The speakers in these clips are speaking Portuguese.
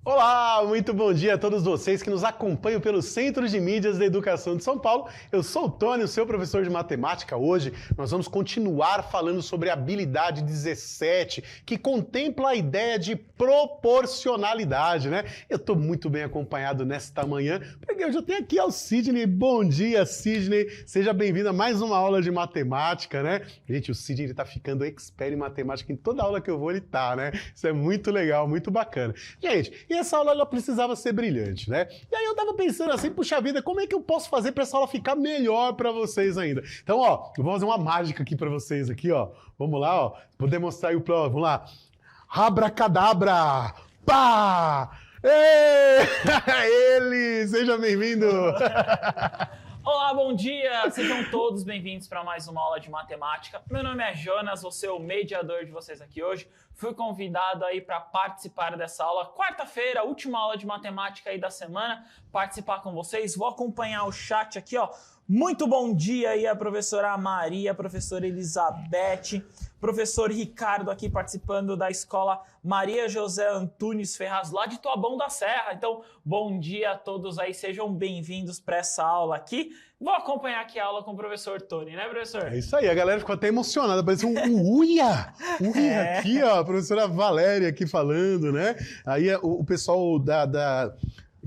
Olá, muito bom dia a todos vocês que nos acompanham pelo Centro de Mídias da Educação de São Paulo. Eu sou o Tony, o seu professor de matemática. Hoje nós vamos continuar falando sobre a habilidade 17, que contempla a ideia de proporcionalidade, né? Eu estou muito bem acompanhado nesta manhã, porque eu já tenho aqui o Sidney. Bom dia, Sidney. Seja bem-vindo a mais uma aula de matemática, né? Gente, o Sidney está ficando expert em matemática. Em toda aula que eu vou, ele tá, né? Isso é muito legal, muito bacana. Gente, e essa aula ela precisava ser brilhante, né? E aí eu tava pensando assim, puxa vida, como é que eu posso fazer para essa aula ficar melhor para vocês ainda? Então, ó, eu vou fazer uma mágica aqui para vocês aqui, ó. Vamos lá, ó. Vou demonstrar aí o plano. Vamos lá. Abracadabra! Pá! Ele! Seja bem-vindo! Olá, bom dia! Sejam todos bem-vindos para mais uma aula de matemática. Meu nome é Jonas, vou ser o mediador de vocês aqui hoje. Fui convidado aí para participar dessa aula. Quarta-feira, última aula de matemática aí da semana, participar com vocês. Vou acompanhar o chat aqui, ó. Muito bom dia aí a professora Maria, a professora Elizabeth, professor Ricardo aqui participando da escola Maria José Antunes Ferraz, lá de Taboão da Serra. Então, bom dia a todos aí, sejam bem-vindos para essa aula aqui. Vou acompanhar aqui a aula com o professor Tony, né, professor? É isso aí, a galera ficou até emocionada, parece um uia! Uia aqui, ó, a professora Valéria aqui falando, né? Aí o pessoal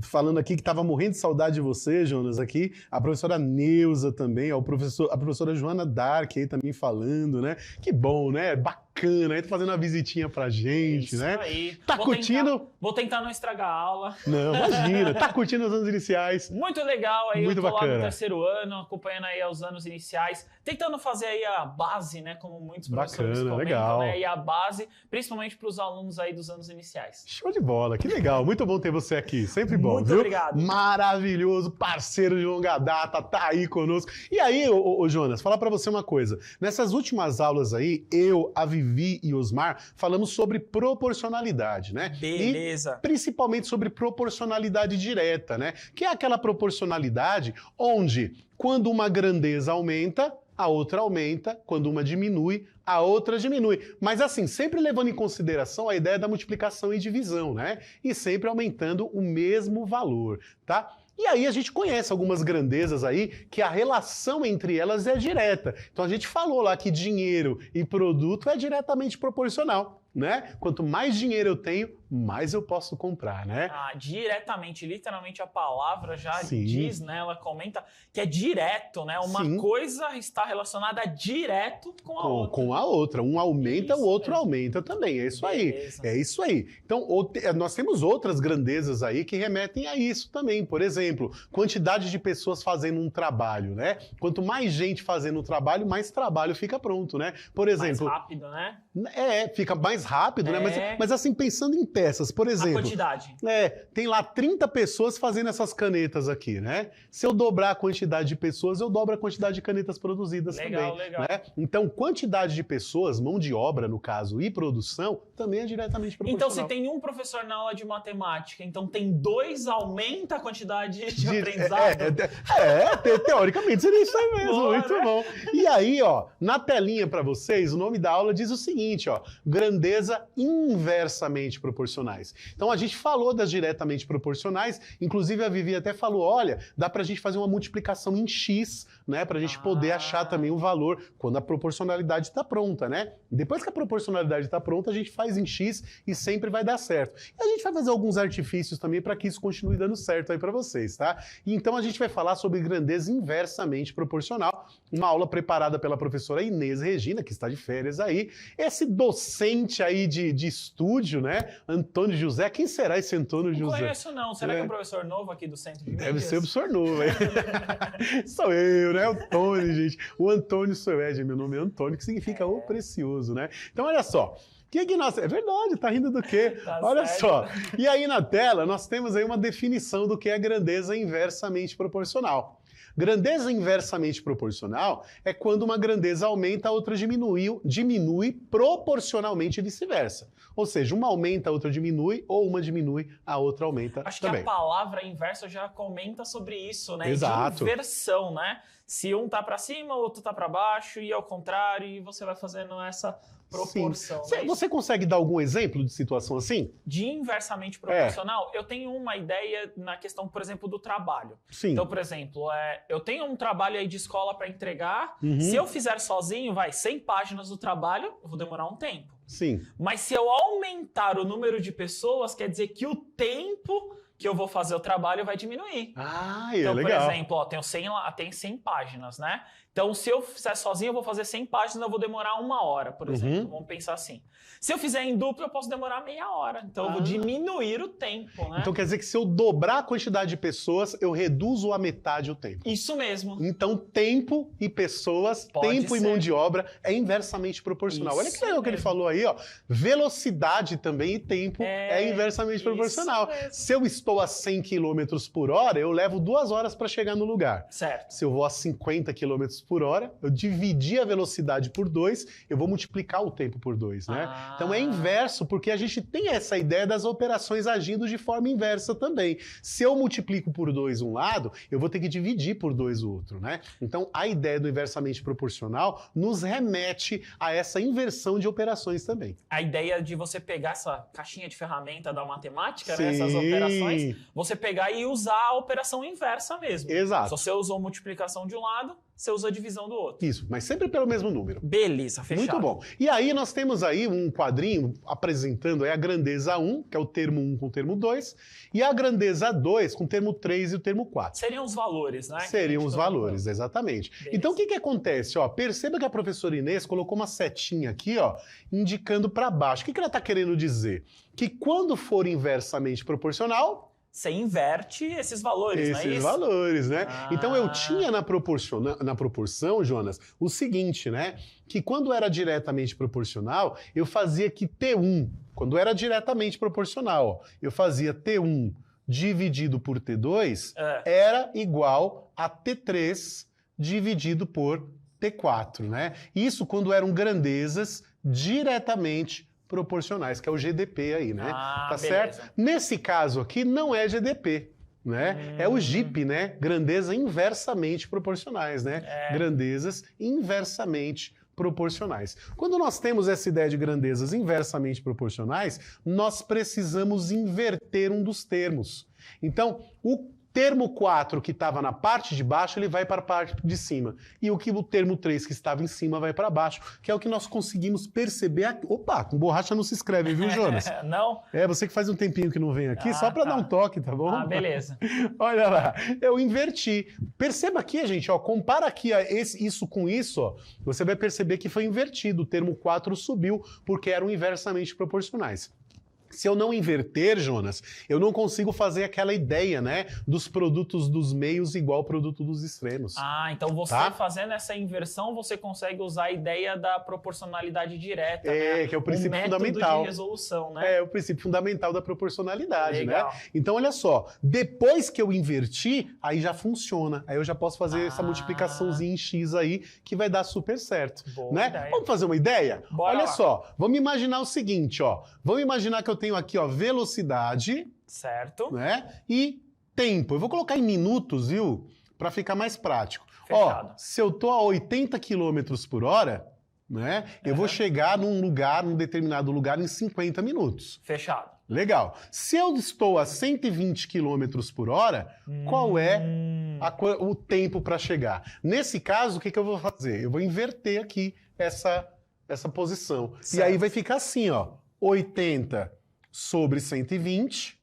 falando aqui que estava morrendo de saudade de você, Jonas, aqui. A professora Neuza também, ó, a professora Joana Dark aí também falando, né? Que bom, né? Bacana, aí tá fazendo uma visitinha pra gente, Isso né? Aí. Tá curtindo? Vou tentar não estragar a aula. Não, imagina. Tá curtindo os anos iniciais? Muito legal aí, muito eu tô bacana. Lá no terceiro ano, acompanhando aí os anos iniciais, tentando fazer aí a base, né? Como muitos professores comentam, legal. Né? E a base, principalmente para os alunos aí dos anos iniciais. Show de bola, que legal. Muito bom ter você aqui, sempre bom, muito viu? Obrigado. Maravilhoso, parceiro de longa data, tá aí conosco. E aí, ô Jonas, falar pra você uma coisa. Nessas últimas aulas aí, eu, a Vivi e Osmar falamos sobre proporcionalidade, né? Beleza. E principalmente sobre proporcionalidade direta, né? Que é aquela proporcionalidade onde, quando uma grandeza aumenta, a outra aumenta, quando uma diminui, a outra diminui. Mas assim, sempre levando em consideração a ideia da multiplicação e divisão, né? E sempre aumentando o mesmo valor, tá? E aí a gente conhece algumas grandezas aí que a relação entre elas é direta. Então a gente falou lá que dinheiro e produto é diretamente proporcional, né? Quanto mais dinheiro eu tenho, mais eu posso comprar, né? Ah, diretamente, literalmente a palavra já Sim. diz, né? Ela comenta que é direto, né? Uma Sim. coisa está relacionada direto com a outra. Com a outra. Um aumenta, Isso o outro mesmo. aumenta também. É isso Beleza. aí. É isso aí. Então, nós temos outras grandezas aí que remetem a isso também. Por exemplo, quantidade de pessoas fazendo um trabalho, né? Quanto mais gente fazendo um trabalho, mais trabalho fica pronto, né? Por exemplo... Mais rápido, né? Fica mais rápido, né? Mas assim, pensando em peças, por exemplo... A quantidade. Tem lá 30 pessoas fazendo essas canetas aqui, né? Se eu dobrar a quantidade de pessoas, eu dobro a quantidade de canetas produzidas Legal, também. legal. Né? Então, quantidade de pessoas, mão de obra, no caso, e produção, também é diretamente proporcional. Então, se tem um professor na aula de matemática, então tem dois, aumenta a quantidade de aprendizado? Teoricamente seria isso aí mesmo, Boa, muito né? bom. E aí, ó, na telinha para vocês, o nome da aula diz o seguinte, ó, grandeza inversamente proporcionais. Então, a gente falou das diretamente proporcionais, inclusive a Vivi até falou, olha, dá pra gente fazer uma multiplicação em X, né, pra gente poder achar também o valor quando a proporcionalidade está pronta, né? Depois que a proporcionalidade está pronta, a gente faz em X e sempre vai dar certo. E a gente vai fazer alguns artifícios também para que isso continue dando certo aí para vocês, tá? E então a gente vai falar sobre grandeza inversamente proporcional, uma aula preparada pela professora Inês Regina, que está de férias aí. Esse docente aí de estúdio, né? Antônio José. Quem será esse Antônio José? Não conheço não. Será que é um professor novo aqui do Centro de Mídias? Deve ser o professor novo, hein? Sou eu, né? O Tony, gente. O Antônio Suede, meu nome é Antônio, que significa o precioso, né? Então, olha só. É verdade, tá rindo do quê? Tá Olha certo. só. E aí na tela nós temos aí uma definição do que é grandeza inversamente proporcional. Grandeza inversamente proporcional é quando uma grandeza aumenta, a outra diminui proporcionalmente e vice-versa. Ou seja, uma aumenta, a outra diminui, ou uma diminui, a outra aumenta Acho também. que a palavra inversa já comenta sobre isso, né? Exato. De inversão, né? Se um tá para cima, o outro tá para baixo, e ao contrário, e você vai fazendo essa proporção. Sim. Você consegue dar algum exemplo de situação assim? De inversamente proporcional, eu tenho uma ideia na questão, por exemplo, do trabalho. Sim. Então, por exemplo, eu tenho um trabalho aí de escola para entregar. Uhum. Se eu fizer sozinho, 100 páginas do trabalho, eu vou demorar um tempo. Sim. Mas se eu aumentar o número de pessoas, quer dizer que o tempo que eu vou fazer o trabalho vai diminuir. Ah, então, legal. por exemplo, tem 100 páginas, né? Então, se eu fizer sozinho, eu vou fazer 100 páginas, eu vou demorar 1 hora, por exemplo. Vamos pensar assim. Se eu fizer em duplo, eu posso demorar meia hora. Então, eu vou diminuir o tempo, né? Então, quer dizer que se eu dobrar a quantidade de pessoas, eu reduzo a metade o tempo. Isso mesmo. Então, tempo e pessoas, tempo e mão de obra é inversamente proporcional. Olha que legal que ele falou aí, ó. Velocidade também e tempo é inversamente proporcional. Se eu estou a 100 km por hora, eu levo 2 horas para chegar no lugar. Certo. Se eu vou a 50 km por hora, eu dividi a velocidade por 2, eu vou multiplicar o tempo por 2, né? Então é inverso, porque a gente tem essa ideia das operações agindo de forma inversa também. Se eu multiplico por 2 um lado, eu vou ter que dividir por 2 o outro, né? Então a ideia do inversamente proporcional nos remete a essa inversão de operações também. A ideia de você pegar essa caixinha de ferramenta da matemática, né, essas operações, você pegar e usar a operação inversa mesmo. Exato. Se você usou multiplicação de um lado, você usa a divisão do outro. Isso, mas sempre pelo mesmo número. Beleza, fechado. Muito bom. E aí nós temos aí um quadrinho apresentando aí a grandeza 1, que é o termo 1 com o termo 2, e a grandeza 2 com o termo 3 e o termo 4. Seriam os valores, né? Seriam os valores, exatamente. Beleza. Então o que acontece? Ó, perceba que a professora Inês colocou uma setinha aqui, ó, indicando para baixo. O que ela está querendo dizer? Que quando for inversamente proporcional, você inverte esses valores, não é isso? Esses valores, né? Então eu tinha na proporção, Jonas, o seguinte, né? Que quando era diretamente proporcional, eu fazia que T1, quando era diretamente proporcional, ó, eu fazia T1 dividido por T2 era igual a T3 dividido por T4, né? Isso quando eram grandezas diretamente proporcionais, que é o GDP aí, né? Tá certo? Nesse caso aqui não é GDP, né? É o GIP, né? Grandeza inversamente proporcionais, né? Grandezas inversamente proporcionais. Quando nós temos essa ideia de grandezas inversamente proporcionais, nós precisamos inverter um dos termos. Então, o termo 4 que estava na parte de baixo, ele vai para a parte de cima. E o termo 3 que estava em cima vai para baixo, que é o que nós conseguimos perceber aqui. Opa, com borracha não se escreve, viu, Jonas? Não? Você que faz um tempinho que não vem aqui, só para dar um toque, tá bom? Beleza. Olha lá, eu inverti. Perceba aqui, gente, ó, compara aqui isso com isso, ó, você vai perceber que foi invertido. O termo 4 subiu, porque eram inversamente proporcionais. Se eu não inverter, Jonas, eu não consigo fazer aquela ideia, né, dos produtos dos meios igual ao produto dos extremos. Então você fazendo essa inversão, você consegue usar a ideia da proporcionalidade direta, né? Que é o princípio fundamental. De resolução, né? É o princípio fundamental da proporcionalidade, Legal. né? Então, olha só, depois que eu inverti, aí já funciona. Aí eu já posso fazer essa multiplicaçãozinha em X aí, que vai dar super certo. Boa né? ideia. Vamos fazer uma ideia? Bora olha lá. só, vamos imaginar o seguinte, ó. Vamos imaginar que eu tenho aqui, ó, velocidade, certo, né? E tempo. Eu vou colocar em minutos, viu? Para ficar mais prático. Fechado. Ó, se eu tô a 80 km por hora, né? Eu vou chegar num determinado lugar em 50 minutos. Fechado. Legal. Se eu estou a 120 km por hora, qual é o tempo para chegar? Nesse caso, o que eu vou fazer? Eu vou inverter aqui essa posição. Certo. E aí vai ficar assim, ó. 80 sobre 120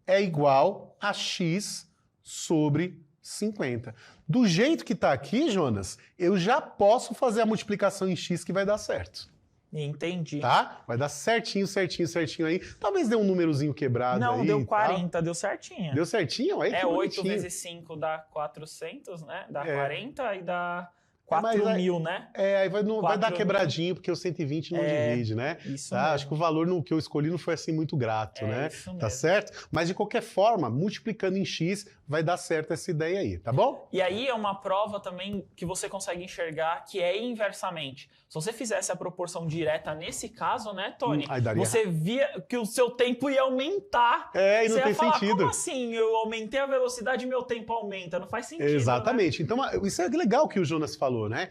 é igual a x sobre 50. Do jeito que está aqui, Jonas, eu já posso fazer a multiplicação em x que vai dar certo. Entendi. Tá? Vai dar certinho, certinho, certinho aí. Talvez dê um númerozinho quebrado aí. Não, deu 40, deu certinho. Deu certinho? Aí, 8 vezes 5 dá 400, né? Dá 40 e dá 4.000, né? Aí vai dar quebradinho, porque o 120 não divide, né? Isso tá? mesmo. Acho que o valor que eu escolhi não foi assim muito grato, né? Isso mesmo. Tá certo? Mas de qualquer forma, multiplicando em X, vai dar certo essa ideia aí, tá bom? E aí é uma prova também que você consegue enxergar que é inversamente. Se você fizesse a proporção direta nesse caso, né, Tony? Você via que o seu tempo ia aumentar. E não você tem ia falar, sentido. como assim? Eu aumentei a velocidade e meu tempo aumenta. Não faz sentido, Exatamente. né? Então, isso é legal que o Jonas falou, né?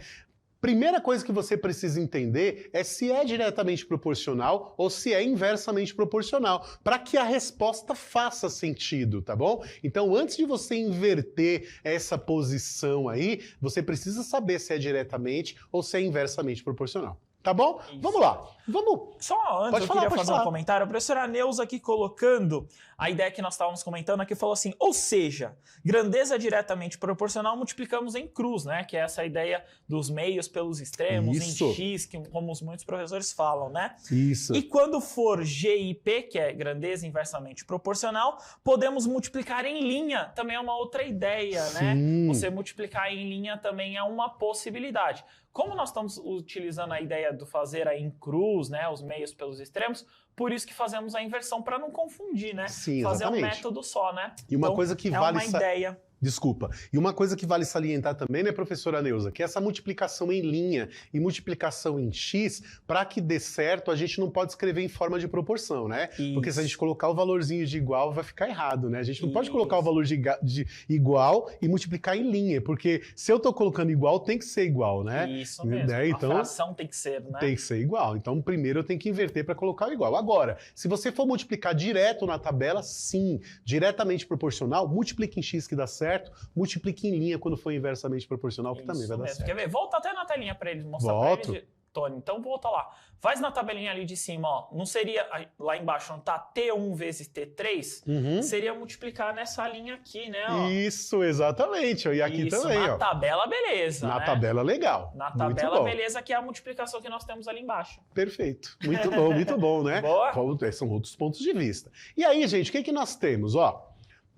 Primeira coisa que você precisa entender é se é diretamente proporcional ou se é inversamente proporcional, para que a resposta faça sentido, tá bom? Então, antes de você inverter essa posição aí, você precisa saber se é diretamente ou se é inversamente proporcional. Tá bom? Isso. Vamos lá. Vamos. Só antes, queria fazer um comentário. A professora Neuza aqui colocando a ideia que nós estávamos comentando aqui, falou assim, ou seja, grandeza diretamente proporcional multiplicamos em cruz, né? Que é essa ideia dos meios pelos extremos, Isso. em x, que, como muitos professores falam, né? Isso. E quando for GIP, que é grandeza inversamente proporcional, podemos multiplicar em linha, também é uma outra ideia, né? Você multiplicar em linha também é uma possibilidade. Como nós estamos utilizando a ideia do fazer aí em cruz, né, os meios pelos extremos, por isso que fazemos a inversão para não confundir, né? Sim, fazer exatamente. um método só, né? E uma então, coisa que é vale uma ideia. Desculpa. E uma coisa que vale salientar também, né, professora Neuza, que essa multiplicação em linha e multiplicação em x, para que dê certo, a gente não pode escrever em forma de proporção, né? Isso. Porque se a gente colocar o valorzinho de igual, vai ficar errado, né? A gente não pode Isso. colocar o valor de igual e multiplicar em linha, porque se eu estou colocando igual, tem que ser igual, né? Isso mesmo. Né? Então, a fração tem que ser, né? tem que ser igual. Então, primeiro eu tenho que inverter para colocar o igual. Agora, se você for multiplicar direto na tabela, sim, diretamente proporcional, multiplique em x que dá certo, multiplique em linha quando for inversamente proporcional, que também vai dar certo. Quer ver? Volta até na telinha para eles mostrar Volto. pra eles, Tony. Então volta lá. Faz na tabelinha ali de cima, ó. Não seria lá embaixo, não tá T1 vezes T3? Seria multiplicar nessa linha aqui, né? Ó. Isso, exatamente. E aqui Isso, também, na ó. tabela, beleza. Na né? tabela, legal. Na Muito tabela, bom. beleza, que é a multiplicação que nós temos ali embaixo. Perfeito. Muito bom, né? Boa. São outros pontos de vista. E aí, gente, o que nós temos? Ó,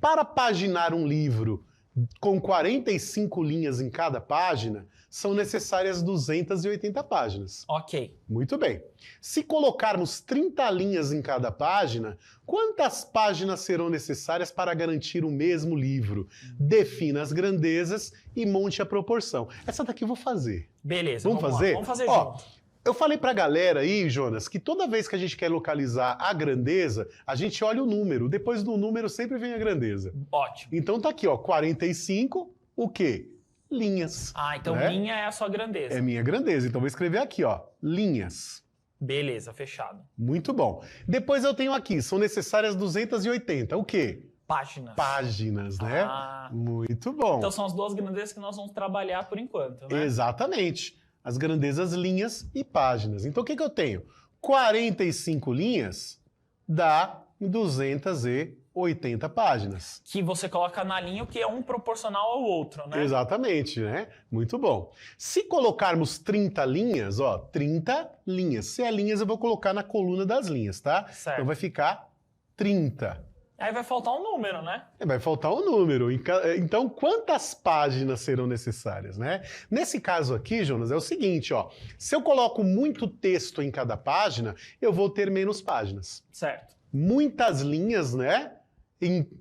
para paginar um livro com 45 linhas em cada página, são necessárias 280 páginas. Ok. Muito bem. Se colocarmos 30 linhas em cada página, quantas páginas serão necessárias para garantir o mesmo livro? Defina as grandezas e monte a proporção. Essa daqui eu vou fazer. Beleza, Vamos lá. fazer? Vamos fazer Ó, junto. Eu falei pra galera aí, Jonas, que toda vez que a gente quer localizar a grandeza, a gente olha o número. Depois do número sempre vem a grandeza. Ótimo. Então tá aqui, ó, 45, o quê? Linhas. Ah, então né? linha é a sua grandeza. É minha grandeza. Então vou escrever aqui, ó, linhas. Beleza, fechado. Muito bom. Depois eu tenho aqui, são necessárias 280. O quê? Páginas. Páginas, né? Ah. Muito bom. Então são as duas grandezas que nós vamos trabalhar por enquanto, né? Exatamente. As grandezas linhas e páginas. Então o que eu tenho? 45 linhas dá 280 páginas. Que você coloca na linha o que é um proporcional ao outro, né? Exatamente, né? Muito bom. Se colocarmos 30 linhas, ó, 30 linhas. Se é linhas, eu vou colocar na coluna das linhas, tá? Certo. Então vai ficar 30. Aí vai faltar um número, né? Vai faltar um número. Então, quantas páginas serão necessárias, né? Nesse caso aqui, Jonas, é o seguinte, ó. Se eu coloco muito texto em cada página, eu vou ter menos páginas. Certo. Muitas linhas, né?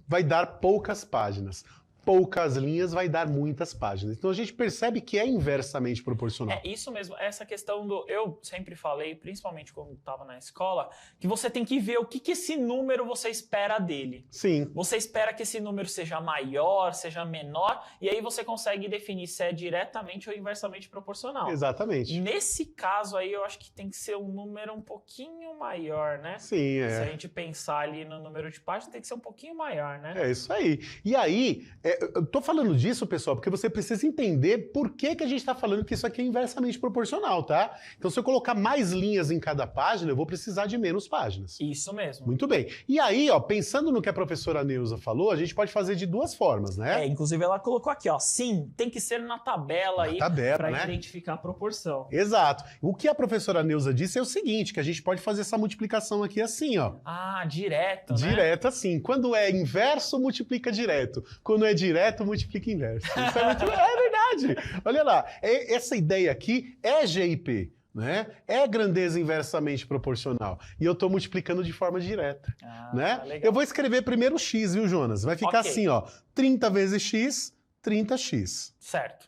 Vai dar poucas páginas. Poucas linhas vai dar muitas páginas. Então a gente percebe que é inversamente proporcional. É isso mesmo, essa questão do... Eu sempre falei, principalmente quando estava na escola, que você tem que ver o que esse número você espera dele. Sim. Você espera que esse número seja maior, seja menor, e aí você consegue definir se é diretamente ou inversamente proporcional. Exatamente. Nesse caso aí, eu acho que tem que ser um número um pouquinho maior, né? Sim, Se a é. gente pensar ali no número de páginas, tem que ser um pouquinho maior, né? É isso aí. E aí, eu tô falando disso, pessoal, porque você precisa entender por que a gente está falando que isso aqui é inversamente proporcional, tá? Então, se eu colocar mais linhas em cada página, eu vou precisar de menos páginas. Isso mesmo. Muito bem. E aí, ó, pensando no que a professora Neuza falou, a gente pode fazer de duas formas, né? Inclusive ela colocou aqui, ó, sim, tem que ser na tabela aí tabela, para né? identificar a proporção. Exato. O que a professora Neuza disse é o seguinte, que a gente pode fazer essa multiplicação aqui assim, ó. Ah, direto, né? Direto assim. Quando é inverso, multiplica direto. Quando é direto, multiplica inverso. Isso é, é verdade. Olha lá. Essa ideia aqui é GIP, né? É grandeza inversamente proporcional. E eu estou multiplicando de forma direta, né? Legal. Eu vou escrever primeiro x, viu, Jonas? Vai ficar Ok. assim, ó. 30 vezes x, 30x. Certo.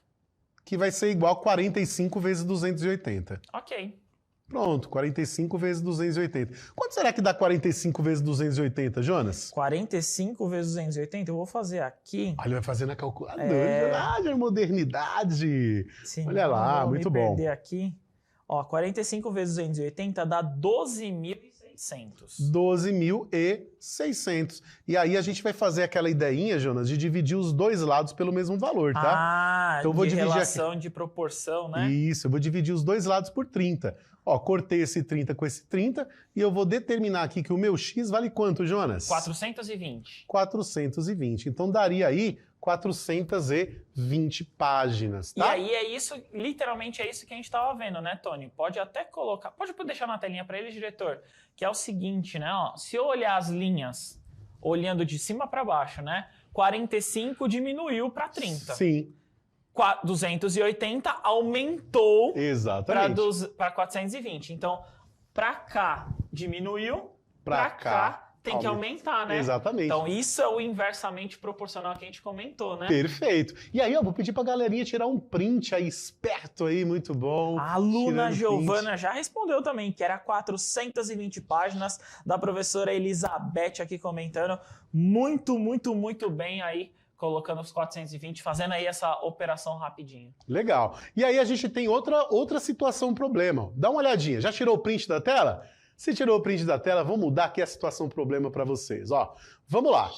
Que vai ser igual a 45 vezes 280. Ok. Pronto, 45 vezes 280. Quanto será que dá 45 vezes 280, Jonas? 45 vezes 280, eu vou fazer aqui. Olha, vai fazer na calculadora. Ah, modernidade. Sim, Olha lá, muito bom. Vou perder aqui. Ó, 45 vezes 280 dá 12.600. 12.600. E aí a gente vai fazer aquela ideinha, Jonas, de dividir os dois lados pelo mesmo valor, tá? Ah, então eu vou dividir relação aqui. De proporção, né? Isso, eu vou dividir os dois lados por 30. Ó, cortei esse 30 com esse 30 e eu vou determinar aqui que o meu x vale quanto, Jonas? 420. 420. Então daria aí 420 páginas, tá? E aí é isso, literalmente é isso que a gente estava vendo, né, Tony? Pode até colocar, pode deixar na telinha para ele, diretor, que é o seguinte, né? Ó, se eu olhar as linhas, olhando de cima para baixo, né? 45 diminuiu para 30. Sim. 280 aumentou para 420. Então, para cá diminuiu, para cá tem que aumentar, né? Exatamente. Então, isso é o inversamente proporcional que a gente comentou, né? Perfeito. E aí, ó, vou pedir pra galerinha tirar um print aí, esperto aí, muito bom. A aluna Giovana já respondeu também, que era 420 páginas, da professora Elizabeth aqui comentando. Muito, muito, muito bem aí, colocando os 420, fazendo aí essa operação rapidinho. Legal. E aí a gente tem outra situação, problema. Dá uma olhadinha. Já tirou o print da tela? Se tirou o print da tela, vamos mudar aqui a situação problema para vocês. Ó, vamos lá.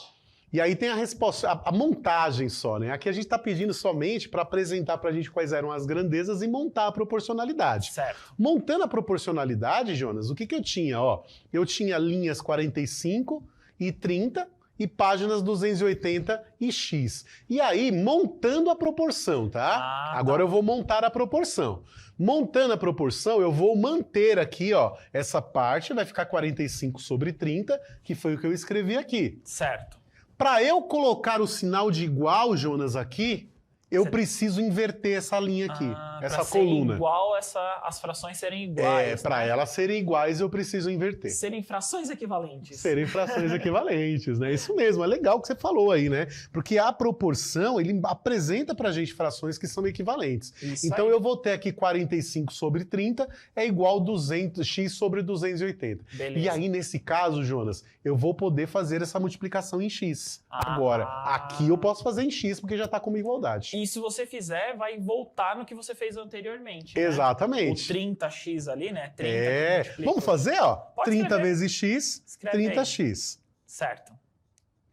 E aí tem a resposta, a montagem só, né? Aqui a gente está pedindo somente para apresentar para a gente quais eram as grandezas e montar a proporcionalidade. Certo. Montando a proporcionalidade, Jonas, o que eu tinha? Ó, eu tinha linhas 45 e 30 e páginas 280 e x. E aí, montando a proporção, tá? Agora eu vou montar a proporção. Montando a proporção, eu vou manter aqui, ó, essa parte vai ficar 45 sobre 30, que foi o que eu escrevi aqui. Certo. Para eu colocar o sinal de igual, Jonas, aqui, eu preciso inverter essa linha aqui, essa coluna. Ser igual, as frações serem iguais. Para elas serem iguais, eu preciso inverter. Serem frações equivalentes. Serem frações equivalentes, né? Isso mesmo, é legal que você falou aí, né? Porque a proporção, ele apresenta pra gente frações que são equivalentes. Isso então aí. eu vou ter aqui 45 sobre 30 é igual 200, x sobre 280. Beleza. E aí, nesse caso, Jonas, eu vou poder fazer essa multiplicação em x. Agora, aqui eu posso fazer em x, porque já tá como igualdade. E se você fizer, vai voltar no que você fez anteriormente. Exatamente. Né? O 30x ali, né? 30 Vamos fazer, ó. Pode 30 escrever. vezes x, Escreve 30x. Certo.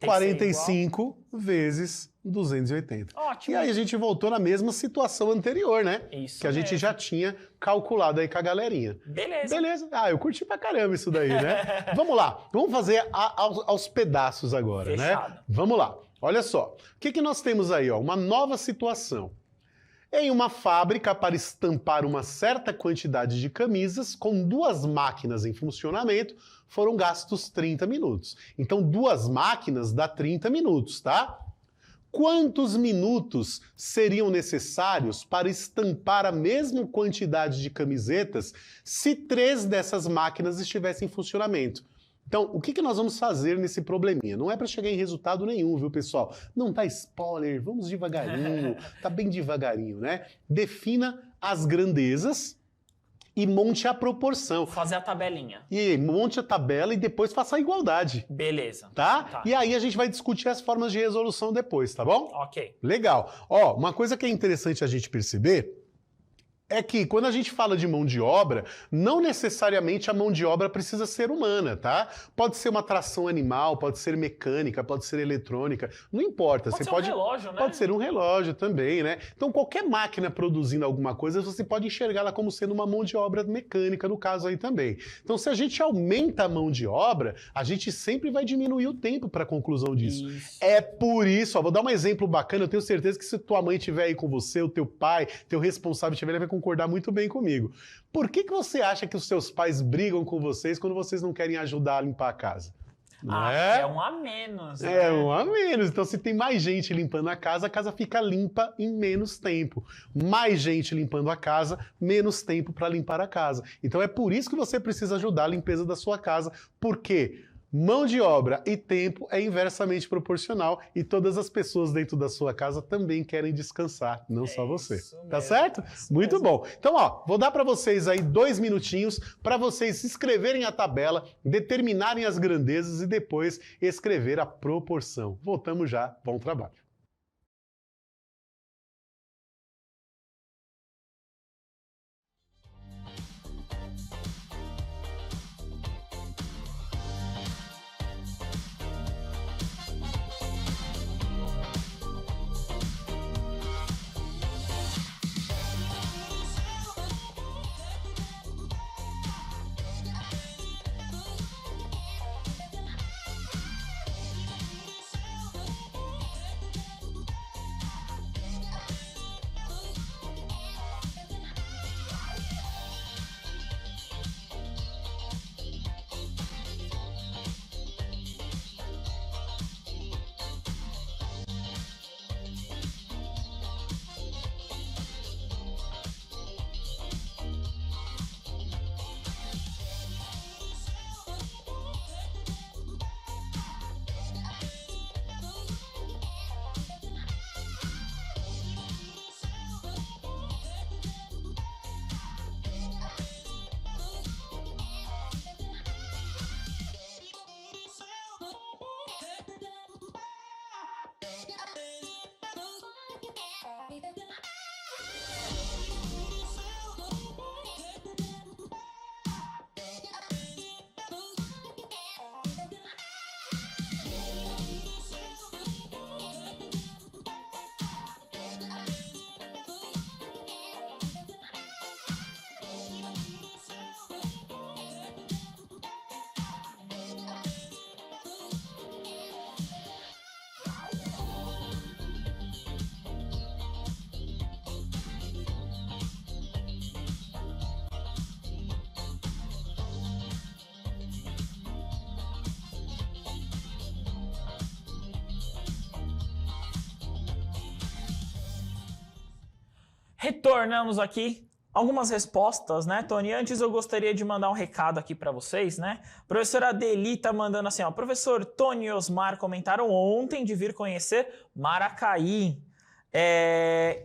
Tem que ser 45 vezes 280. Ótimo. E aí a gente voltou na mesma situação anterior, né? Isso que a gente mesmo. já tinha calculado aí com a galerinha. Beleza. Beleza. Ah, eu curti pra caramba isso daí, né? Vamos lá. Vamos fazer aos pedaços agora, Fechado. né? Vamos lá. Olha só. O que nós temos aí, ó? Uma nova situação. Em uma fábrica, para estampar uma certa quantidade de camisas, com 2 máquinas em funcionamento, foram gastos 30 minutos. Então, 2 máquinas dá 30 minutos, tá? Quantos minutos seriam necessários para estampar a mesma quantidade de camisetas se 3 dessas máquinas estivessem em funcionamento? Então, o que nós vamos fazer nesse probleminha? Não é para chegar em resultado nenhum, viu, pessoal? Não tá spoiler, vamos devagarinho, tá bem devagarinho, né? Defina as grandezas e monte a proporção. Fazer a tabelinha. E monte a tabela e depois faça a igualdade. Beleza. Tá? E aí a gente vai discutir as formas de resolução depois, tá bom? Ok. Legal. Ó, uma coisa que é interessante a gente perceber é que quando a gente fala de mão de obra, não necessariamente a mão de obra precisa ser humana, tá? Pode ser uma tração animal, pode ser mecânica, pode ser eletrônica, não importa. Pode ser um relógio, né? Pode ser um relógio também, né? Então qualquer máquina produzindo alguma coisa, você pode enxergá-la como sendo uma mão de obra mecânica, no caso aí também. Então se a gente aumenta a mão de obra, a gente sempre vai diminuir o tempo para a conclusão disso. Isso. É por isso, ó, vou dar um exemplo bacana, eu tenho certeza que se tua mãe estiver aí com você, o teu pai, teu responsável estiver, ele vai concordar muito bem comigo. Por que você acha que os seus pais brigam com vocês quando vocês não querem ajudar a limpar a casa? Não é um a menos. É né? um a menos. Então, se tem mais gente limpando a casa fica limpa em menos tempo. Mais gente limpando a casa, menos tempo para limpar a casa. Então, é por isso que você precisa ajudar a limpeza da sua casa. Por quê? Mão de obra e tempo é inversamente proporcional e todas as pessoas dentro da sua casa também querem descansar, não só você. Tá certo? Muito bom. Então, ó, vou dar para vocês aí 2 minutinhos para vocês escreverem a tabela, determinarem as grandezas e depois escrever a proporção. Voltamos já. Bom trabalho. Retornamos aqui. Algumas respostas, né, Tony? Antes eu gostaria de mandar um recado aqui para vocês, né? A professora Adeli tá mandando assim, ó. Professor Tony e Osmar comentaram ontem de vir conhecer Maracaí.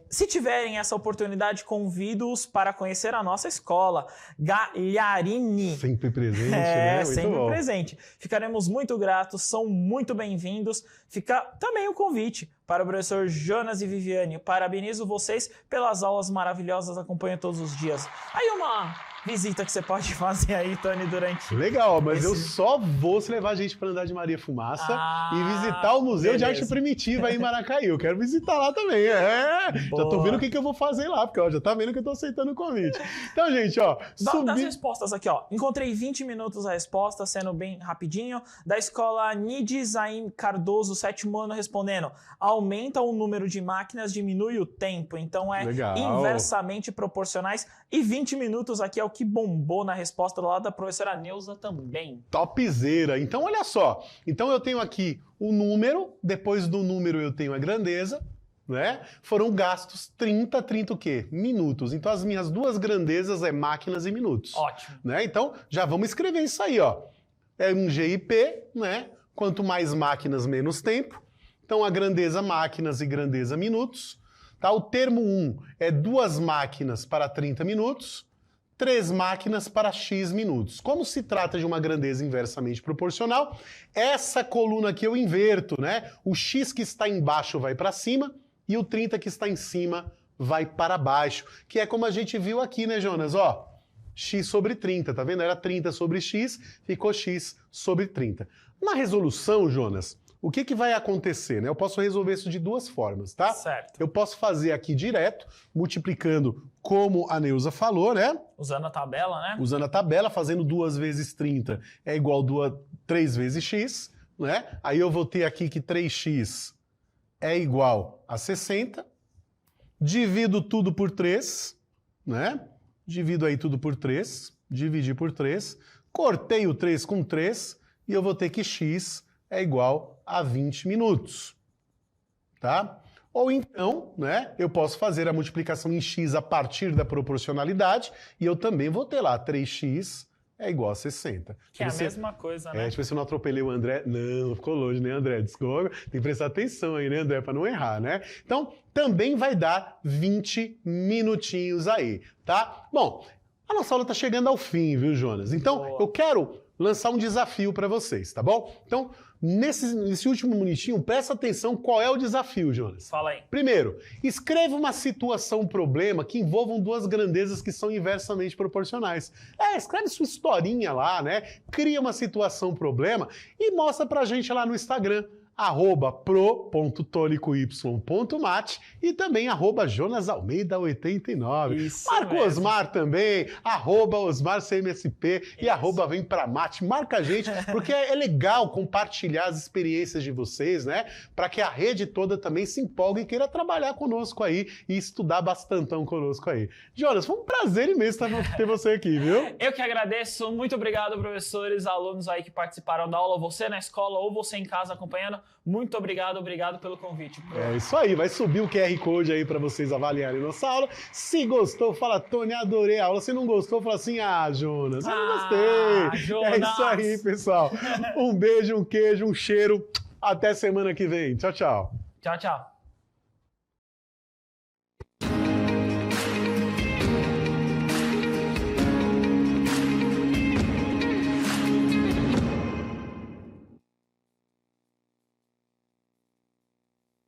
Se tiverem essa oportunidade, convido-os para conhecer a nossa escola, Galharini. Sempre presente, né? Muito sempre bom. presente. Ficaremos muito gratos, são muito bem-vindos. Fica também o convite para o professor Jonas e Viviane. Parabenizo vocês pelas aulas maravilhosas, acompanho todos os dias. Aí uma visita que você pode fazer aí, Tony, durante... Legal, mas eu só vou se levar a gente para andar de Maria Fumaça e visitar o Museu de Arte Primitiva aí em Maracaí. Eu quero visitar lá também. Já tô vendo o que eu vou fazer lá, porque ó, já tá vendo que eu tô aceitando o convite. Então, gente, ó... Das respostas aqui, ó. Encontrei 20 minutos a resposta, sendo bem rapidinho. Da escola Nidizaim Cardoso, 7º ano, respondendo: aumenta o número de máquinas, diminui o tempo. Então é inversamente proporcionais. E 20 minutos aqui é o que bombou na resposta lá da professora Neuza também. Topzera. Então, olha só. Então, eu tenho aqui o número, depois do número eu tenho a grandeza, né? Foram gastos 30 o quê? Minutos. Então, as minhas duas grandezas é máquinas e minutos. Ótimo. Né? Então, já vamos escrever isso aí, ó. É um GIP, né? Quanto mais máquinas, menos tempo. Então, a grandeza máquinas e grandeza minutos. Tá? O termo 1 é 2 máquinas para 30 minutos, 3 máquinas para X minutos. Como se trata de uma grandeza inversamente proporcional, essa coluna aqui eu inverto, né? O X que está embaixo vai para cima e o 30 que está em cima vai para baixo, que é como a gente viu aqui, né, Jonas? Ó, X sobre 30, tá vendo? Era 30 sobre X, ficou X sobre 30. Na resolução, Jonas, o que vai acontecer, né? Eu posso resolver isso de duas formas, tá? Certo. Eu posso fazer aqui direto, multiplicando como a Neuza falou, né? Usando a tabela, né? Usando a tabela, fazendo 2 vezes 30 é igual a 3 vezes x, né? Aí eu vou ter aqui que 3x é igual a 60. Divido tudo por 3, né? Divido aí tudo por 3, dividir por 3. Cortei o 3 com 3 e eu vou ter que x é igual a 20 minutos, tá? Ou então, né, eu posso fazer a multiplicação em x a partir da proporcionalidade e eu também vou ter lá 3x é igual a 60. Que é a mesma coisa, né? Deixa eu ver se eu não atropelei o André. Não, ficou longe, né, André? Desculpa. Tem que prestar atenção aí, né, André, para não errar, né? Então, também vai dar 20 minutinhos aí, tá? Bom, a nossa aula tá chegando ao fim, viu, Jonas? Então, Boa. eu quero lançar um desafio para vocês, tá bom? Então, nesse último minutinho, presta atenção qual é o desafio, Jonas. Fala aí. Primeiro, escreva uma situação, um problema que envolvam duas grandezas que são inversamente proporcionais. Escreve sua historinha lá, né? Cria uma situação, problema e mostra pra gente lá no Instagram. @pro.tonicoy.mate e também @jonasalmeida89. Isso Marca o mesmo. Osmar também, @OsmarCMSP e @VemPraMate. Marca a gente, porque é legal compartilhar as experiências de vocês, né? Para que a rede toda também se empolgue e queira trabalhar conosco aí e estudar bastantão conosco aí. Jonas, foi um prazer imenso ter você aqui, viu? Eu que agradeço. Muito obrigado, professores, alunos aí que participaram da aula, você na escola ou você em casa acompanhando. Muito obrigado pelo convite. É isso aí, vai subir o QR Code aí para vocês avaliarem nossa aula. Se gostou, fala, Tony, adorei a aula. Se não gostou, fala assim, Jonas, eu não gostei. Jonas. É isso aí, pessoal. Um beijo, um queijo, um cheiro. Até semana que vem. Tchau, tchau. Tchau, tchau.